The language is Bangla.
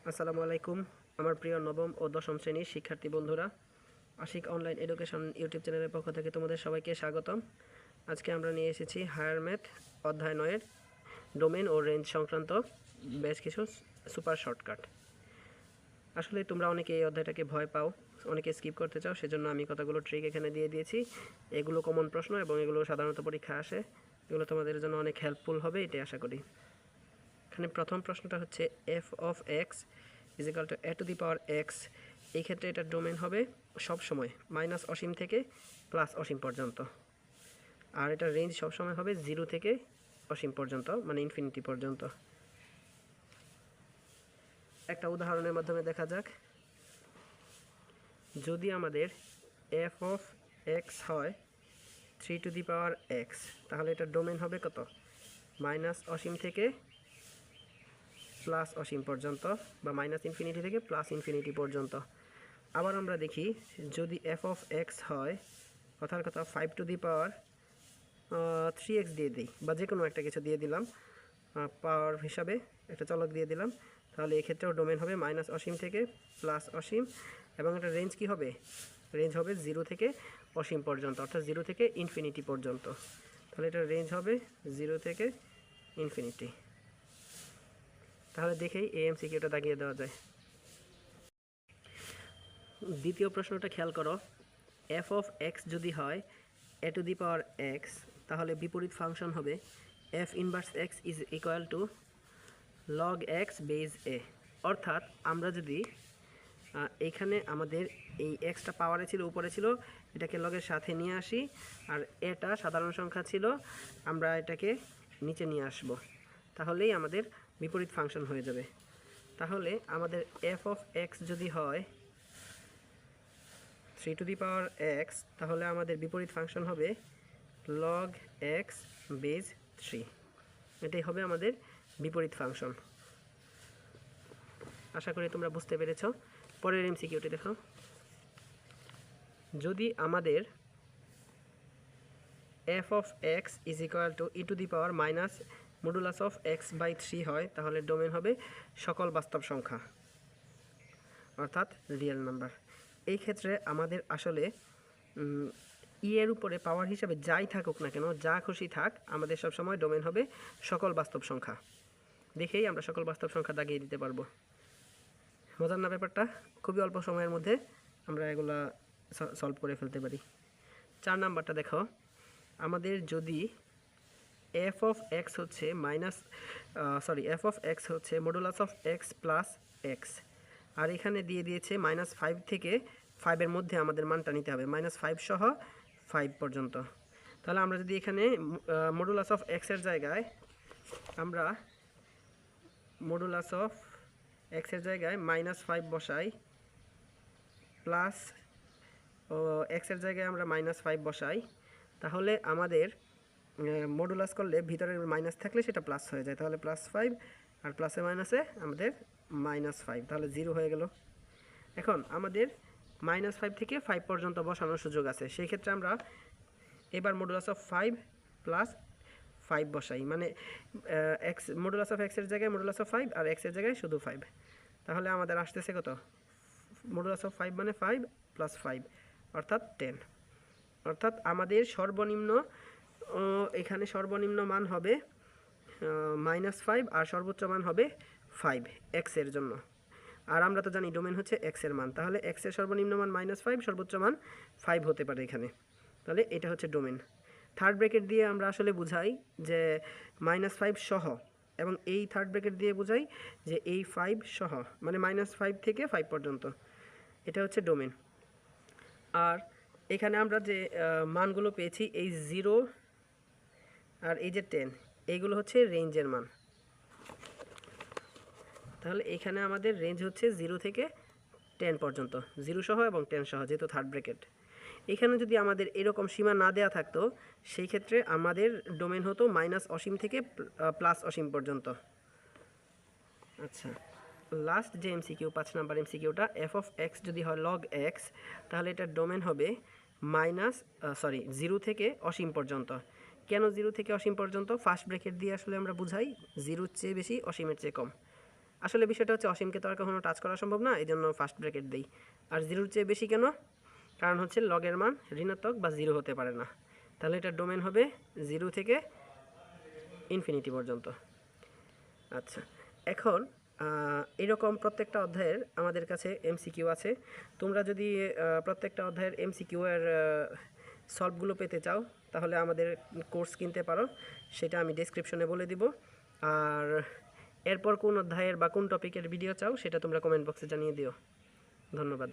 আসসালামু আলাইকুম আমার প্রিয় নবম ও দশম শ্রেণীর শিক্ষার্থী বন্ধুরা, আশিক অনলাইন এডুকেশন ইউটিউব চ্যানেলের পক্ষ থেকে তোমাদের সবাইকে স্বাগতম। আজকে আমরা নিয়ে এসেছি হায়ার ম্যাথ অধ্যায় 9 ডোমেন ও রেঞ্জ সংক্রান্ত বেশ কিছু সুপার শর্টকাট। আসলে তোমরা অনেকে এই অধ্যায়টাকে ভয় পাও, অনেকে স্কিপ করতে চাও, সেজন্য আমি কতগুলো ট্রিক এখানে দিয়ে দিয়েছি। এগুলো কমন প্রশ্ন এবং এগুলো সাধারণত পরীক্ষা আসে, এগুলো তোমাদের জন্য অনেক হেল্পফুল হবে এটাই আশা করি। এখানে প্রথম প্রশ্নটা হচ্ছে f of X is equal to A two the power x. এই ক্ষেত্রে এটার ডোমেন হবে সবসময় মাইনাস অসীম থেকে প্লাস অসীম পর্যন্ত, আর এটার রেঞ্জ সবসময় হবে 0 থেকে অসীম পর্যন্ত, মানে ইনফিনিটি পর্যন্ত। একটা উদাহরণের মাধ্যমে দেখা যাক। যদি আমাদের এফ অফ এক্স হয় 3 টু দি পাওয়ার এক্স, তাহলে এটার ডোমেন হবে কত? মাইনাস অসীম থেকে প্লাস অসীম পর্যন্ত, বা মাইনাস ইনফিনিটি থেকে প্লাস ইনফিনিটি পর্যন্ত। আবার আমরা দেখি, যদি এফ অফ এক্স হয় কথার কথা 5 টু দি পাওয়ার 3x দিয়ে দিই, বা যে কোনো একটা কিছু দিয়ে দিলাম, পাওয়ার হিসাবে একটা চলক দিয়ে দিলাম, তাহলে এক্ষেত্রেও ডোমেন হবে মাইনাস অসীম থেকে প্লাস অসীম, এবং এটা রেঞ্জ কি হবে? রেঞ্জ হবে 0 থেকে অসীম পর্যন্ত, অর্থাৎ 0 থেকে ইনফিনিটি পর্যন্ত। তাহলে এটার রেঞ্জ হবে 0 থেকে ইনফিনিটি। তাহলে দেখেই এমসিকিউটা দাগিয়ে দেওয়া যায়। দ্বিতীয় প্রশ্নটা খেয়াল করো, এফ অফ এক্স যদি হয় এ টু দি পাওয়ার এক্স, তাহলে বিপরীত ফাংশন হবে f inverse x is equal to log x base e. অর্থাৎ আমরা যদি এইখানে আমাদের এই এক্সটা পাওয়ারে ছিল, উপরে ছিল, এটাকে লগের সাথে নিয়ে আসি, আর এটা সাধারণ সংখ্যা ছিল, আমরা এটাকে নিচে নিয়ে আসব, তাহলেই আমাদের বিপরীত ফাংশন হয়ে যাবে। তাহলে আমাদের এফ অফ এক্স যদি হয় 3 টু দি পাওয়ার এক্স, তাহলে আমাদের বিপরীত ফাংশন হবে লগ এক্স বেজ 3। এটাই হবে আমাদের বিপরীত ফাংশন। আশা করি তোমরা বুঝতে পেরেছ। পরের এমসিকিউটি দেখো, যদি আমাদের F of X is equal to E to the power minus modulus of X by 3 হয়, তাহলে ডোমেন হবে সকল বাস্তব সংখ্যা, অর্থাৎ রিয়েল নাম্বার। এই ক্ষেত্রে আমাদের আসলে ই এর উপরে পাওয়ার হিসাবে যাই থাকুক না কেন, যা খুশি থাক, আমাদের সবসময় ডোমেন হবে সকল বাস্তব সংখ্যা। দেখেই আমরা সকল বাস্তব সংখ্যা দাগিয়ে দিতে পারবো। মজার না ব্যাপারটা? খুবই অল্প সময়ের মধ্যে আমরা এগুলা সলভ করে ফেলতে পারি। 4 নাম্বারটা দেখো, আমাদের যদি এফ অফ এক্স হচ্ছে এফ অফ এক্স হচ্ছে modulus of x plus x, আর এখানে দিয়ে দিয়েছে -5 থেকে 5-এর মধ্যে আমাদের মানটা নিতে হবে, -5 সহ 5 পর্যন্ত। তাহলে আমরা যদি এখানে মডুলাস অফ এক্সের জায়গায় আমরা মডুলাস অফ এক্সের জায়গায় -5 বসাই, প্লাস এক্সের জায়গায় আমরা -5 বসাই, তাহলে আমাদের মডুলাস করলে ভিতরে মাইনাস থাকলে সেটা প্লাস হয়ে যায়, তাহলে +5 আর প্লাসে মাইনাসে আমাদের -5, তাহলে 0 হয়ে গেল। এখন আমাদের -5 থেকে 5 পর্যন্ত বসানোর সুযোগ আছে, সেই ক্ষেত্রে আমরা এবার মডুলাস অফ 5 প্লাস 5 বসাই, মানে এক্স মডুলাস অফ এক্সের জায়গায় মডুলাস অফ 5 আর এক্সের জায়গায় শুধু 5, তাহলে আমাদের আসতেছে কত? মডুলাস অফ 5 মানে 5 প্লাস 5 অর্থাৎ 10। অর্থাৎ আমাদের সর্বনিম্ন এখানে সর্বনিম্ন মান হবে -5 আর সর্বোচ্চ মান হবে 5 এক্সের জন্য। আর আমরা তো জানি ডোমেন হচ্ছে এক্সের মান, তাহলে এক্সের সর্বনিম্ন মান -5, সর্বোচ্চ মান 5 হতে পারে এখানে, তাহলে এটা হচ্ছে ডোমেন। থার্ড ব্র্যাকেট দিয়ে আমরা আসলে বুঝাই যে -5 সহ, এবং এই থার্ড ব্র্যাকেট দিয়ে বুঝাই যে এই 5 সহ, মানে -5 থেকে 5 পর্যন্ত, এটা হচ্ছে ডোমেন। আর এখানে আমরা যে মানগুলো পেয়েছি, এই 0 আর এই যে 10, এইগুলো হচ্ছে রেঞ্জের মান। তাহলে এখানে আমাদের রেঞ্জ হচ্ছে 0 থেকে 10 পর্যন্ত, 0 সহ এবং 10 সহ, যেহেতু থার্ড ব্র্যাকেট। এখানে যদি আমাদের এরকম সীমা না দেওয়া থাকতো, সেই ক্ষেত্রে আমাদের ডোমেন হতো -অসীম থেকে প্লাস অসীম পর্যন্ত। আচ্ছা, লাস্ট যে এমসিকিউ 5 নাম্বার এমসিকিউটা, এফ অফ এক্স যদি হয় লগ এক্স, তাহলে এটার ডোমেন হবে 0 থেকে অসীম পর্যন্ত। কেন 0 থেকে অসীম পর্যন্ত? ফার্স্ট ব্র্যাকেট দিয়ে আসলে আমরা বুঝাই 0-র চেয়ে বেশি, অসীমের চেয়ে কম। আসলে বিষয়টা হচ্ছে অসীমকে তো আর কখনো টাচ করা সম্ভব না, এই জন্য ফার্স্ট ব্র্যাকেট দিই। আর জিরোর চেয়ে বেশি কেন? কারণ হচ্ছে লগের মান ঋণাত্মক বা জিরো হতে পারে না, তাহলে এটার ডোমেন হবে 0 থেকে ইনফিনিটি পর্যন্ত। আচ্ছা, এখন এরকম প্রত্যেকটা অধ্যায়ের আমাদের কাছে এমসিকিউ আছে। তোমরা যদি প্রত্যেকটা অধ্যায়ের এমসিকিউ এর সলভগুলো পেতে চাও তাহলে আমাদের কোর্স কিনতে পারো, সেটা আমি ডেসক্রিপশনে বলে দিব। আর এরপর কোন অধ্যায়ের বা কোন টপিকের ভিডিও চাও সেটা তোমরা কমেন্ট বক্সে জানিয়ে দিও। ধন্যবাদ।